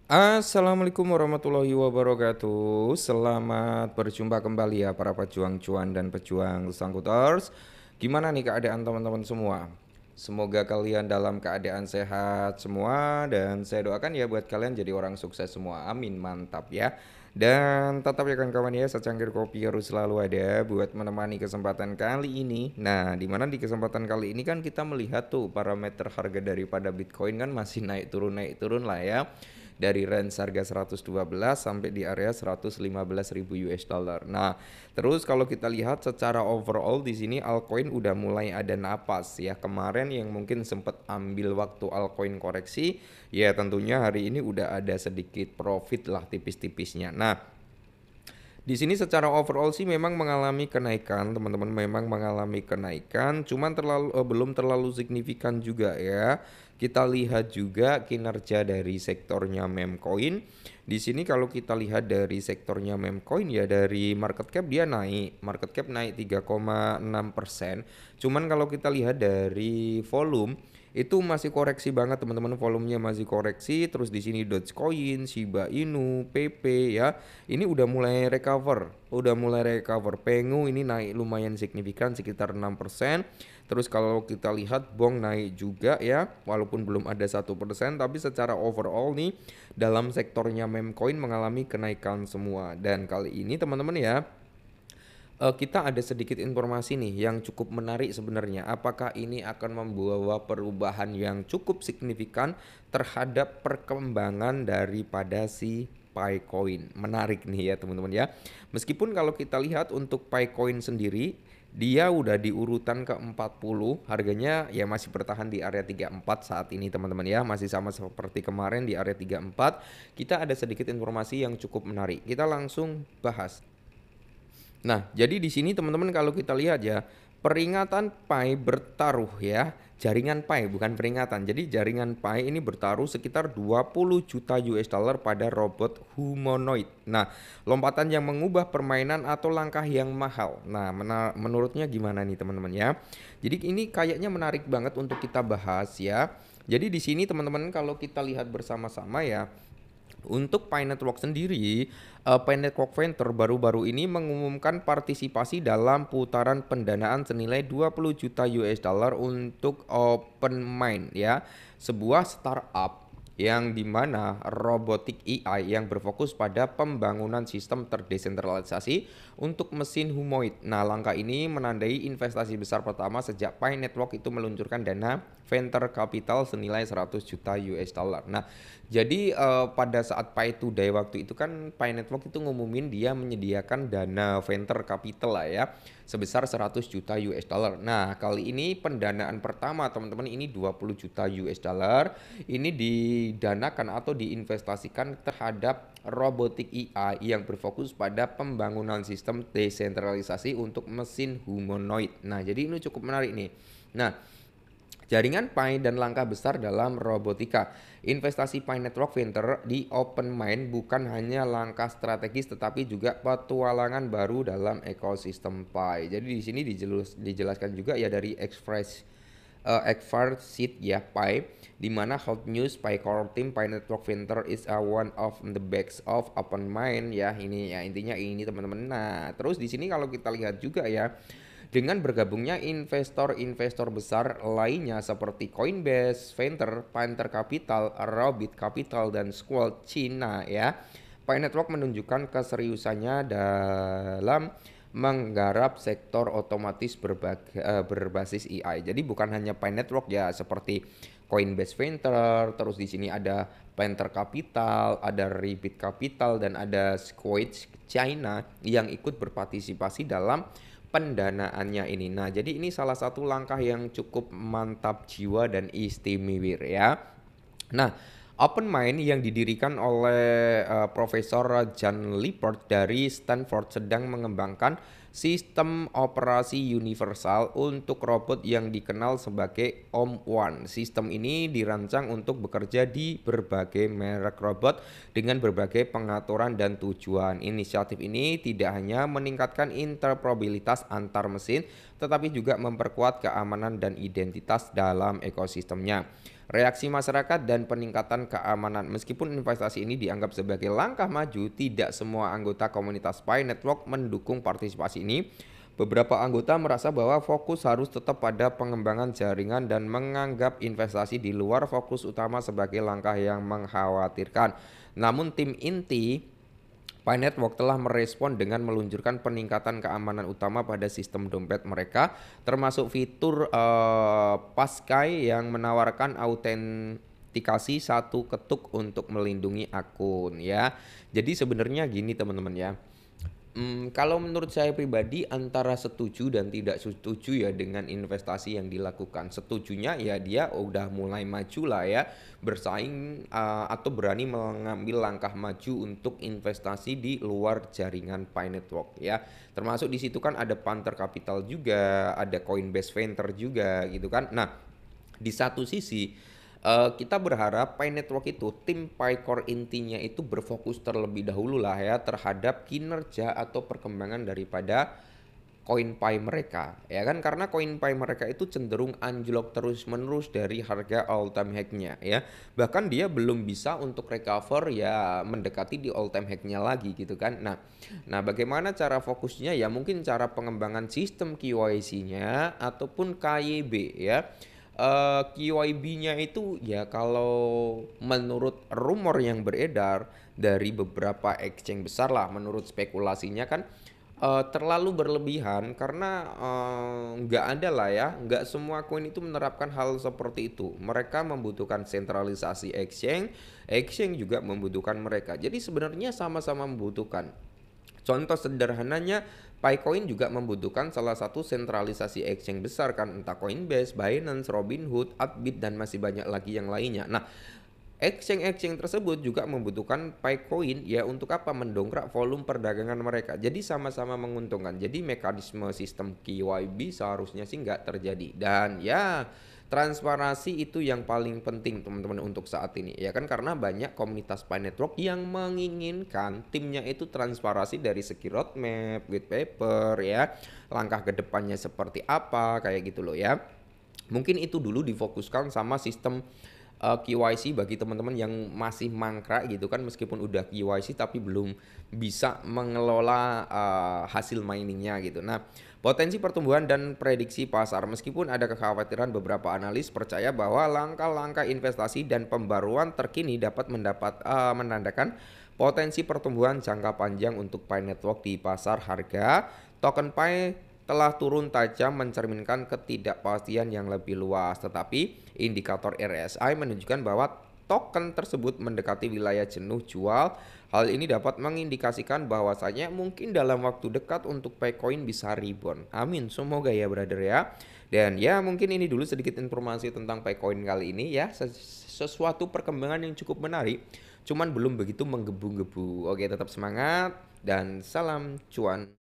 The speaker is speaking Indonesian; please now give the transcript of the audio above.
Assalamualaikum warahmatullahi wabarakatuh. Selamat berjumpa kembali ya para pejuang cuan dan pejuang sangkuters. Gimana nih keadaan teman-teman semua? Semoga kalian dalam keadaan sehat semua dan saya doakan ya buat kalian jadi orang sukses semua. Amin, mantap ya. Dan tetap ya kawan-kawan ya, secangkir kopi harus selalu ada buat menemani kesempatan kali ini. Nah, dimana di kesempatan kali ini kan kita melihat tuh parameter harga daripada Bitcoin kan masih naik turun lah ya, dari range harga 112 sampai di area 115.000 US dollar. Nah, terus kalau kita lihat secara overall di sini altcoin udah mulai ada napas ya. Kemarin yang mungkin sempat ambil waktu altcoin koreksi, ya tentunya hari ini udah ada sedikit profit lah tipis-tipisnya. Nah, di sini secara overall sih memang mengalami kenaikan, teman-teman, memang mengalami kenaikan, cuman belum terlalu signifikan juga ya. Kita lihat juga kinerja dari sektornya memcoin. Di sini kalau kita lihat dari sektornya memcoin ya, dari market cap dia naik, market cap naik 3,6%. Cuman kalau kita lihat dari volume itu masih koreksi banget teman-teman, volumenya masih koreksi. Terus di sini Dogecoin, Shiba Inu, PP ya, ini udah mulai recover. Pengu ini naik lumayan signifikan sekitar 6%. Terus kalau kita lihat Bong naik juga ya, walaupun belum ada 1%, tapi secara overall nih dalam sektornya memcoin mengalami kenaikan semua. Dan kali ini teman-teman ya, kita ada sedikit informasi nih yang cukup menarik sebenarnya. Apakah ini akan membawa perubahan yang cukup signifikan terhadap perkembangan daripada si Picoin? Menarik nih ya teman-teman ya. Meskipun kalau kita lihat untuk Picoin sendiri, dia udah di urutan ke-40, harganya ya masih bertahan di area 34 saat ini teman-teman ya, masih sama seperti kemarin di area 34. Kita ada sedikit informasi yang cukup menarik. Kita langsung bahas. Nah, jadi di sini teman-teman kalau kita lihat ya, peringatan Pi bertaruh ya, jaringan Pi bukan peringatan. Jadi jaringan Pi ini bertaruh sekitar 20 juta US dollar pada robot humanoid. Nah, lompatan yang mengubah permainan atau langkah yang mahal. Nah, menurutnya gimana nih teman-teman ya? Jadi ini kayaknya menarik banget untuk kita bahas ya. Jadi di sini teman-teman kalau kita lihat bersama-sama ya, untuk Pi Network sendiri, Pi Network Venture baru-baru ini mengumumkan partisipasi dalam putaran pendanaan senilai 20 juta US dollar untuk OpenMind ya, sebuah startup yang dimana robotik AI yang berfokus pada pembangunan sistem terdesentralisasi untuk mesin humanoid. Nah, langkah ini menandai investasi besar pertama sejak Pi Network itu meluncurkan dana venture capital senilai 100 juta US dollar. Nah, jadi pada saat Pi Today waktu itu kan Pi Network itu ngumumin dia menyediakan dana venture capital lah ya, sebesar 100 juta US dollar. Nah, kali ini pendanaan pertama teman-teman ini 20 juta US dollar. Ini didanakan atau diinvestasikan terhadap robotik AI yang berfokus pada pembangunan sistem desentralisasi untuk mesin humanoid. Nah, jadi ini cukup menarik nih. Nah, jaringan Pi dan langkah besar dalam robotika. Investasi Pi Network Venture di OpenMind bukan hanya langkah strategis tetapi juga petualangan baru dalam ekosistem Pi. Jadi di sini dijelaskan juga ya dari Seed ya Pi, di mana hot news Pi core team Pi Network Venture is one of the backs of OpenMind ya. Ini ya intinya ini teman-teman. Nah, terus di sini kalau kita lihat juga ya, dengan bergabungnya investor-investor besar lainnya seperti Coinbase, Panther Capital, Robit Capital, dan Squall China ya, Pi Network menunjukkan keseriusannya dalam menggarap sektor otomatis berbasis AI. Jadi bukan hanya Pi Network ya, seperti Coinbase Venture, terus di sini ada Panther Capital, ada Rebit Capital, dan ada Squid China yang ikut berpartisipasi dalam pendanaannya ini. Nah, jadi ini salah satu langkah yang cukup mantap jiwa dan istimewa ya. Nah, OpenMind yang didirikan oleh Profesor John Lippert dari Stanford sedang mengembangkan sistem operasi universal untuk robot yang dikenal sebagai OM1. Sistem ini dirancang untuk bekerja di berbagai merek robot dengan berbagai pengaturan dan tujuan. Inisiatif ini tidak hanya meningkatkan interoperabilitas antar mesin, tetapi juga memperkuat keamanan dan identitas dalam ekosistemnya. reaksi masyarakat dan peningkatan keamanan. Meskipun investasi ini dianggap sebagai langkah maju, tidak semua anggota komunitas Pi Network mendukung partisipasi ini. Beberapa anggota merasa bahwa fokus harus tetap pada pengembangan jaringan dan menganggap investasi di luar fokus utama sebagai langkah yang mengkhawatirkan. Namun tim inti Pi Network telah merespon dengan meluncurkan peningkatan keamanan utama pada sistem dompet mereka, termasuk fitur Passkey yang menawarkan autentikasi satu ketuk untuk melindungi akun ya. Jadi sebenarnya gini teman-teman ya. Kalau menurut saya pribadi antara setuju dan tidak setuju ya dengan investasi yang dilakukan. Setujunya ya dia udah mulai maju lah ya, bersaing atau berani mengambil langkah maju untuk investasi di luar jaringan Pi Network ya. Termasuk di situ kan ada Panther Capital juga, ada Coinbase Venture juga gitu kan. Nah, di satu sisi kita berharap Pi Network itu tim PiCore intinya itu berfokus terlebih dahulu lah ya terhadap kinerja atau perkembangan daripada koin Pi mereka ya kan, karena koin Pi mereka itu cenderung anjlok terus menerus dari harga all time high-nya ya, bahkan dia belum bisa untuk recover ya mendekati di all time high-nya lagi gitu kan. Nah bagaimana cara fokusnya ya, mungkin cara pengembangan sistem KYC-nya ataupun KYB ya. QIB-nya itu ya kalau menurut rumor yang beredar dari beberapa exchange besar lah, menurut spekulasinya kan terlalu berlebihan karena nggak ada lah ya, nggak semua koin itu menerapkan hal seperti itu. Mereka membutuhkan sentralisasi exchange, exchange juga membutuhkan mereka. Jadi sebenarnya sama-sama membutuhkan. Contoh sederhananya, Picoin juga membutuhkan salah satu sentralisasi exchange besar kan, entah Coinbase, Binance, Robinhood, Upbit dan masih banyak lagi yang lainnya. Nah, exchange-exchange tersebut juga membutuhkan Picoin ya untuk apa? Mendongkrak volume perdagangan mereka. Jadi sama-sama menguntungkan. Jadi mekanisme sistem KYB seharusnya sih nggak terjadi. Dan ya transparansi itu yang paling penting teman-teman untuk saat ini ya kan, karena banyak komunitas Pi Network yang menginginkan timnya itu transparansi dari segi roadmap, white paper ya, langkah kedepannya seperti apa kayak gitu loh ya. Mungkin itu dulu difokuskan sama sistem KYC bagi teman-teman yang masih mangkrak gitu kan, meskipun udah KYC tapi belum bisa mengelola hasil miningnya gitu. Nah, potensi pertumbuhan dan prediksi pasar, meskipun ada kekhawatiran, beberapa analis percaya bahwa langkah-langkah investasi dan pembaruan terkini dapat menandakan potensi pertumbuhan jangka panjang untuk Pi Network di pasar. Harga token Pi telah turun tajam mencerminkan ketidakpastian yang lebih luas, tetapi indikator RSI menunjukkan bahwa token tersebut mendekati wilayah jenuh jual. Hal ini dapat mengindikasikan bahwasanya mungkin dalam waktu dekat untuk Picoin bisa rebound. Amin, semoga ya brother ya. Dan ya mungkin ini dulu sedikit informasi tentang Picoin kali ini ya. Sesuatu perkembangan yang cukup menarik, cuman belum begitu menggebu-gebu. Oke, tetap semangat dan salam cuan.